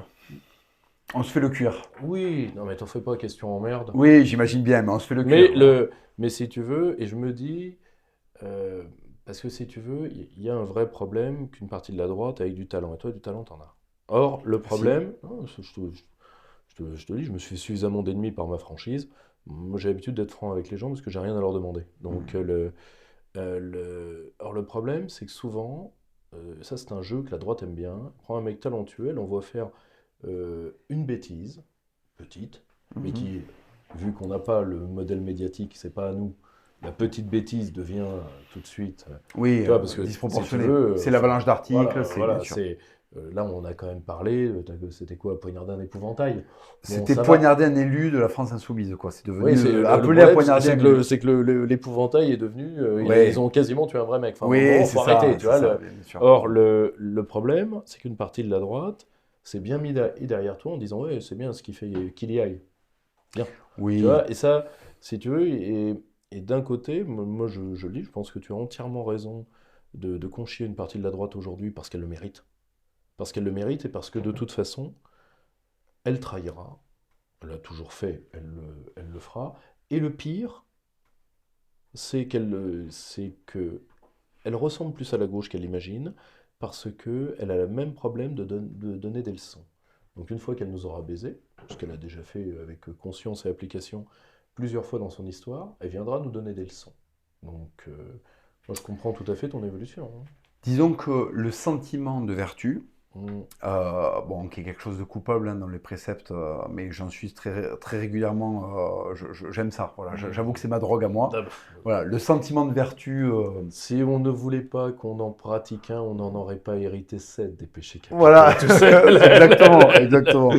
On se fait le cuir. Oui, non, mais t'en fais pas question emmerde. Oui, j'imagine bien, mais on se fait le Mais, cuir, voilà. mais si tu veux, et je me dis, euh, parce que si tu veux, il y a un vrai problème qu'une partie de la droite a avec du talent, et toi, du talent, t'en as. Or, le Merci. problème, non, je te dis, je me suis fait suffisamment d'ennemis par ma franchise. Moi, j'ai l'habitude d'être franc avec les gens parce que j'ai rien à leur demander. Donc, or, le problème, c'est que souvent, ça c'est un jeu que la droite aime bien. On prend un mec talentueux, elle envoie faire une bêtise, petite, mais Mhm. qui, vu qu'on n'a pas le modèle médiatique, c'est pas à nous, la petite bêtise devient tout de suite. Oui, Tu vois, parce que si tu disproportionné. veux, C'est enfin, l'avalanche d'articles, voilà, c'est bien voilà, sûr. c'est Là, on a quand même parlé, c'était quoi, poignarder un épouvantail? Bon, C'était ça va. poignarder un élu de la France insoumise, quoi. C'est Oui, devenu c'est le appelé à problème, poignarder un élu. c'est que l'épouvantail est devenu, ils Oui, ont quasiment tué un vrai mec. Enfin, à un oui, moment, faut arrêter, tu c'est vois. ça, bien sûr. Or, le problème, c'est qu'une partie de la droite s'est bien mis derrière toi en disant, ouais, c'est bien ce qui fait qu'il y aille. Bien. Tu Oui, vois, et ça, si tu veux, et d'un côté, moi je le dis, je pense que tu as entièrement raison de conchier une partie de la droite aujourd'hui parce qu'elle le mérite. Parce qu'elle le mérite et parce que de toute façon, elle trahira. Elle l'a toujours fait, elle le fera. Et le pire, c'est que elle ressemble plus à la gauche qu'elle imagine parce qu'elle a le même problème de donner des leçons. Donc une fois qu'elle nous aura baisés, ce qu'elle a déjà fait avec conscience et application plusieurs fois dans son histoire, elle viendra nous donner des leçons. Donc moi je comprends tout à fait ton évolution. Hein. disons que le sentiment de vertu, Mm. bon, qui est quelque chose de coupable hein, dans les préceptes, mais j'en suis très régulièrement, j'aime ça. Voilà, j'avoue que c'est ma drogue à moi. Ah bah, Voilà, le sentiment de vertu, si on ne voulait pas qu'on en pratique un, on n'en aurait pas hérité 7 des péchés capitaux, voilà, tu sais. c'est exactement, exactement.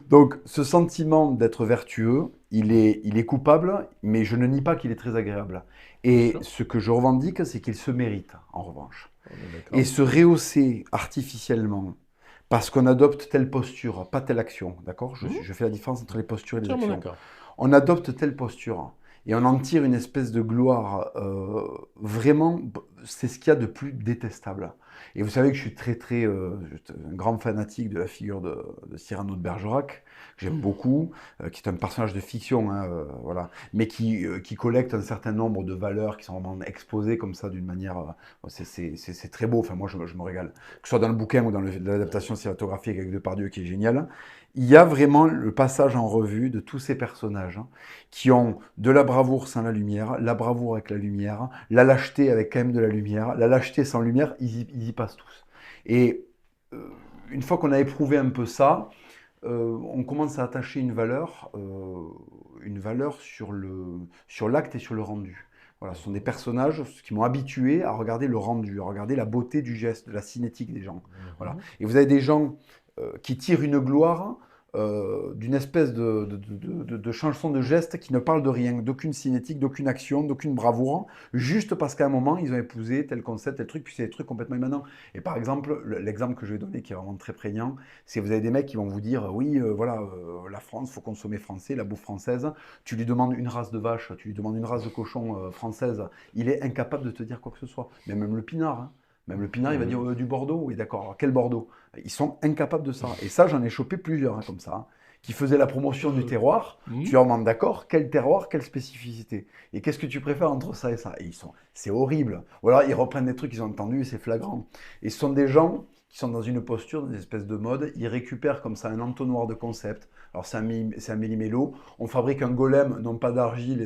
Donc, ce sentiment d'être vertueux, il est coupable, mais je ne nie pas qu'il est très agréable. Bien Et sûr, ce que je revendique, c'est qu'il se mérite, en revanche. on est Et d'accord. se rehausser artificiellement parce qu'on adopte telle posture, pas telle action, d'accord? Mm. Je fais la différence entre les postures et les Entièrement actions. d'accord. On adopte telle posture et on en tire une espèce de gloire, vraiment, c'est ce qu'il y a de plus détestable. Et vous savez que je suis un grand fanatique de la figure de Cyrano de Bergerac, que j'aime beaucoup, qui est un personnage de fiction, hein, voilà, mais qui collecte un certain nombre de valeurs qui sont vraiment exposées comme ça d'une manière, c'est très beau, enfin moi je me régale, que ce soit dans le bouquin ou dans l'adaptation cinématographique avec Depardieu qui est génial. Il y a vraiment le passage en revue de tous ces personnages hein, qui ont de la bravoure sans la lumière, la bravoure avec la lumière, la lâcheté avec quand même de la lumière, la lâcheté sans lumière, ils y passent tous. Et euh, une fois qu'on a éprouvé un peu ça, on commence à attacher une valeur sur l'acte et sur le rendu. Voilà, ce sont des personnages qui m'ont habitué à regarder le rendu, à regarder la beauté du geste, de la cinétique des gens. Voilà. Mhm. Et vous avez des gens qui tirent une gloire d'une espèce de chanson de geste qui ne parle de rien, d'aucune cinétique, d'aucune action, d'aucune bravoure, juste parce qu'à un moment, ils ont épousé tel concept, tel truc, puis c'est des trucs complètement émanants. Et par exemple, l'exemple que je vais donner, qui est vraiment très prégnant, c'est vous avez des mecs qui vont vous dire, oui, voilà, la France, faut consommer français, la bouffe française. Tu lui demandes une race de vache, tu lui demandes une race de cochon française, il est incapable de te dire quoi que ce soit. Mais même le pinard, hein. Même le pinard, il va dire du Bordeaux. Oui, d'accord. Alors, quel Bordeaux? Ils sont incapables de ça. Et ça, j'en ai chopé plusieurs hein, comme ça, hein, qui faisaient la promotion du terroir. Tu Mhm. leur demandes d'accord, quel terroir, quelle spécificité. Et qu'est-ce que tu préfères entre ça et ça? Et c'est horrible. Ou alors ils reprennent des trucs qu'ils ont entendus et c'est flagrant. Et ce sont des gens qui sont dans une posture, dans une espèce de mode. Ils récupèrent comme ça un entonnoir de concepts. Alors c'est un méli-mélo. On fabrique un golem, non pas d'argile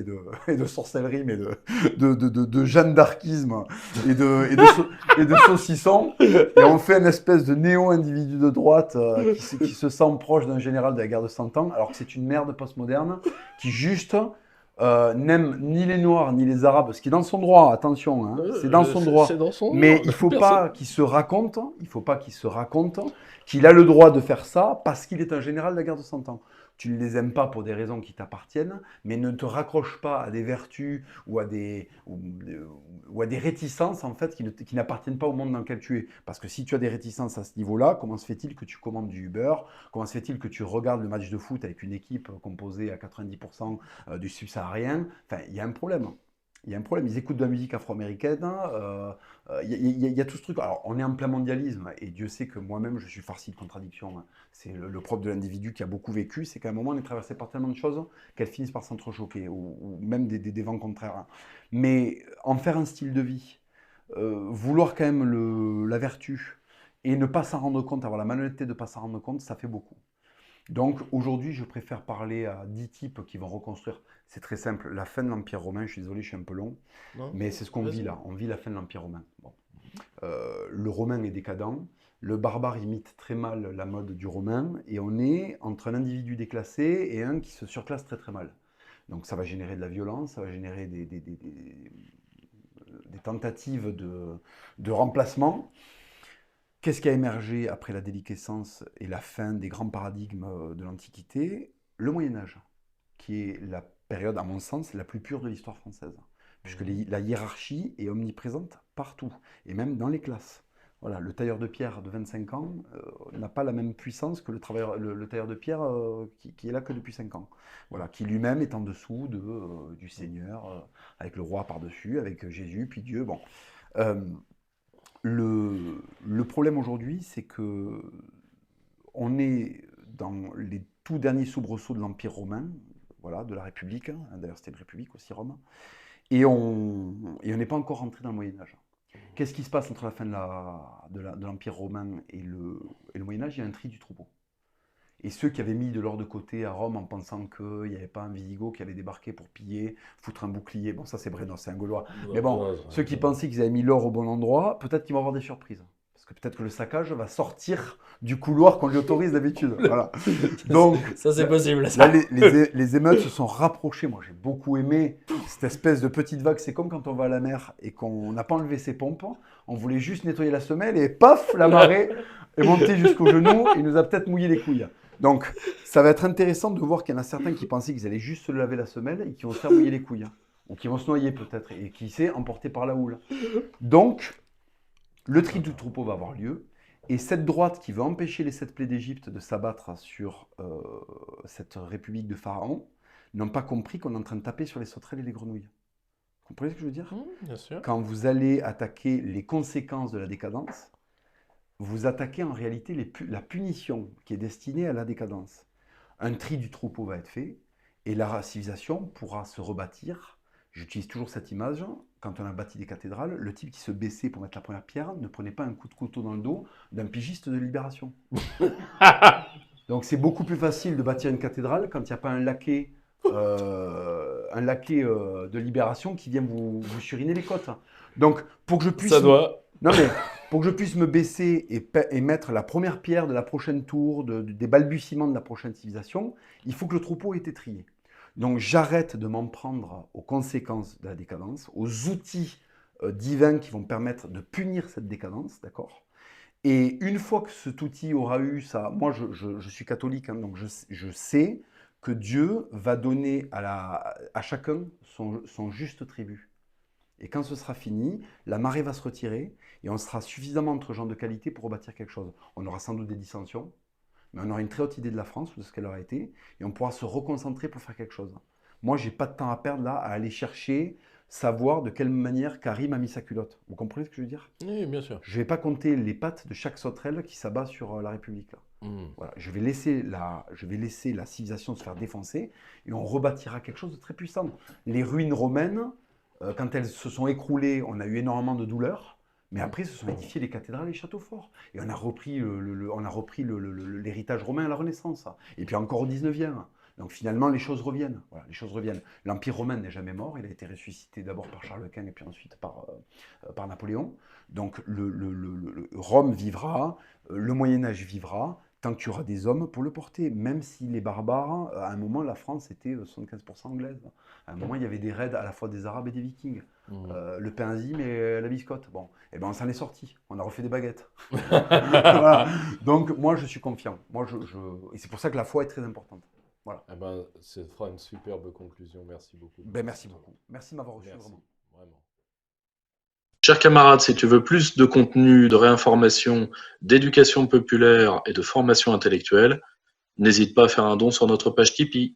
et de sorcellerie, mais de Jeanne d'Arcisme et de saucisson. Et on fait une espèce de néo-individu de droite qui se sent proche d'un général de la guerre de 100 ans, alors que c'est une merde postmoderne qui juste n'aime ni les Noirs ni les Arabes, ce qui est dans son droit, attention, hein, c'est dans son C'est droit. dans son Mais nom. il faut Personne. pas qu'il se raconte, il faut pas qu'il se raconte qu'il a le droit de faire ça parce qu'il est un général de la guerre de 100 ans. Tu ne les aimes pas pour des raisons qui t'appartiennent, mais ne te raccroche pas à des vertus ou à des réticences en fait qui n'appartiennent pas au monde dans lequel tu es. Parce que si tu as des réticences à ce niveau-là, comment se fait-il que tu commandes du Uber? Comment se fait-il que tu regardes le match de foot avec une équipe composée à 90% du subsaharien? Enfin, il y a un problème. Il y a un problème. Ils écoutent de la musique afro-américaine. Il y a tout ce truc. Alors, on est en plein mondialisme et Dieu sait que moi-même, je suis farci de contradictions. Hein. C'est le propre de l'individu qui a beaucoup vécu, c'est qu'à un moment, on est traversé par tellement de choses qu'elles finissent par s'entrechoquer ou même des vents contraires. Hein. Mais en faire un style de vie, vouloir quand même la vertu et ne pas s'en rendre compte, avoir la malhonnêteté de ne pas s'en rendre compte, ça fait beaucoup. Donc aujourd'hui, je préfère parler à 10 types qui vont reconstruire. C'est très simple, la fin de l'Empire romain. Je suis désolé, je suis un peu long, Non, mais c'est ce qu'on vit vas-y. là. On vit la fin de l'Empire romain. Bon. Le romain est décadent. Le barbare imite très mal la mode du romain. Et on est entre un individu déclassé et un qui se surclasse très très mal. Donc ça va générer de la violence, ça va générer des tentatives de remplacement. Qu'est-ce qui a émergé après la déliquescence et la fin des grands paradigmes de l'Antiquité? Le Moyen-Âge, qui est la période, à mon sens, la plus pure de l'histoire française, puisque la hiérarchie est omniprésente partout, et même dans les classes. Voilà, le tailleur de pierre de 25 ans n'a pas la même puissance que le tailleur de pierre qui est là que depuis 5 ans. Voilà, qui lui-même est en dessous du Seigneur, avec le roi par-dessus, avec Jésus, puis Dieu. Bon. Le problème aujourd'hui, c'est que on est dans les tout derniers soubresauts de l'Empire romain, voilà, de la République, hein. D'ailleurs c'était une République aussi, Rome, et on n'est pas encore rentré dans le Moyen-Âge. Qu'est-ce qui se passe entre la fin de l'Empire romain et le Moyen-Âge? Il y a un tri du troupeau. Et ceux qui avaient mis de l'or de côté à Rome en pensant qu'il n'y avait pas un Visigoth qui allait débarquer pour piller, foutre un bouclier, bon ça c'est Breno, c'est un Gaulois, mais bon, ceux qui pensaient qu'ils avaient mis l'or au bon endroit, peut-être qu'ils vont avoir des surprises. Parce que peut-être que le saccage va sortir du couloir qu'on lui autorise d'habitude. Voilà. Donc, ça c'est possible. Là, les émeutes se sont rapprochées. Moi, j'ai beaucoup aimé cette espèce de petite vague. C'est comme quand on va à la mer et qu'on n'a pas enlevé ses pompes. On voulait juste nettoyer la semelle et paf, la marée est montée jusqu'au genou et nous a peut-être mouillé les couilles. Donc, ça va être intéressant de voir qu'il y en a certains qui pensaient qu'ils allaient juste se laver la semelle et qui vont se faire mouiller les couilles. Ou qui vont se noyer peut-être et qui s'est emporté par la houle. Donc, le tri du troupeau va avoir lieu. Et cette droite qui veut empêcher les 7 plaies d'Égypte de s'abattre sur cette république de Pharaon n'ont pas compris qu'on est en train de taper sur les sauterelles et les grenouilles. Vous comprenez ce que je veux dire? Bien sûr. Quand vous allez attaquer les conséquences de la décadence, vous attaquez en réalité la punition qui est destinée à la décadence. Un tri du troupeau va être fait et la civilisation pourra se rebâtir. J'utilise toujours cette image. Quand on a bâti des cathédrales, le type qui se baissait pour mettre la première pierre ne prenait pas un coup de couteau dans le dos d'un pigiste de Libération. Donc c'est beaucoup plus facile de bâtir une cathédrale quand il n'y a pas un laquais de Libération qui vient vous suriner les côtes. Donc pour que je puisse... Non mais pour que je puisse me baisser et mettre la première pierre de la prochaine tour, des balbutiements de la prochaine civilisation, il faut que le troupeau ait été trié. Donc j'arrête de m'en prendre aux conséquences de la décadence, aux outils divins qui vont permettre de punir cette décadence, d'accord? Et une fois que cet outil aura eu ça, moi je suis catholique, hein, donc je sais que Dieu va donner à chacun son juste tribut. Et quand ce sera fini, la marée va se retirer et on sera suffisamment entre gens de qualité pour rebâtir quelque chose. On aura sans doute des dissensions, mais on aura une très haute idée de la France, de ce qu'elle aura été, et on pourra se reconcentrer pour faire quelque chose. Moi, j'ai pas de temps à perdre là, à aller chercher, savoir de quelle manière Karim a mis sa culotte. Vous comprenez ce que je veux dire? Oui, bien sûr. Je vais pas compter les pattes de chaque sauterelle qui s'abat sur la République. Là. Voilà. Je vais laisser la civilisation se faire défoncer et on rebâtira quelque chose de très puissant. Les ruines romaines, quand elles se sont écroulées, on a eu énormément de douleurs. Mais après, se sont édifiés les cathédrales et les châteaux forts. Et on a repris l'héritage romain à la Renaissance. Et puis encore au 19e. Donc finalement, les choses reviennent. Voilà, les choses reviennent. L'Empire romain n'est jamais mort. Il a été ressuscité d'abord par Charles Quint et puis ensuite par Napoléon. Donc Rome vivra, le Moyen-Âge vivra, tant qu'il y aura des hommes pour le porter. Même si les barbares, à un moment, la France était 75% anglaise. À un moment, il y avait des raids à la fois des Arabes et des Vikings. Le pain enzyme et la biscotte. Bon, et ben on s'en est sorti. On a refait des baguettes. Voilà. Donc moi, je suis confiant. Et c'est pour ça que la foi est très importante. Voilà. Eh ben, ça fera une superbe conclusion. Merci beaucoup. Ben, merci beaucoup. Merci de m'avoir reçu. Vraiment. Chers camarades, si tu veux plus de contenu, de réinformation, d'éducation populaire et de formation intellectuelle, n'hésite pas à faire un don sur notre page Tipeee.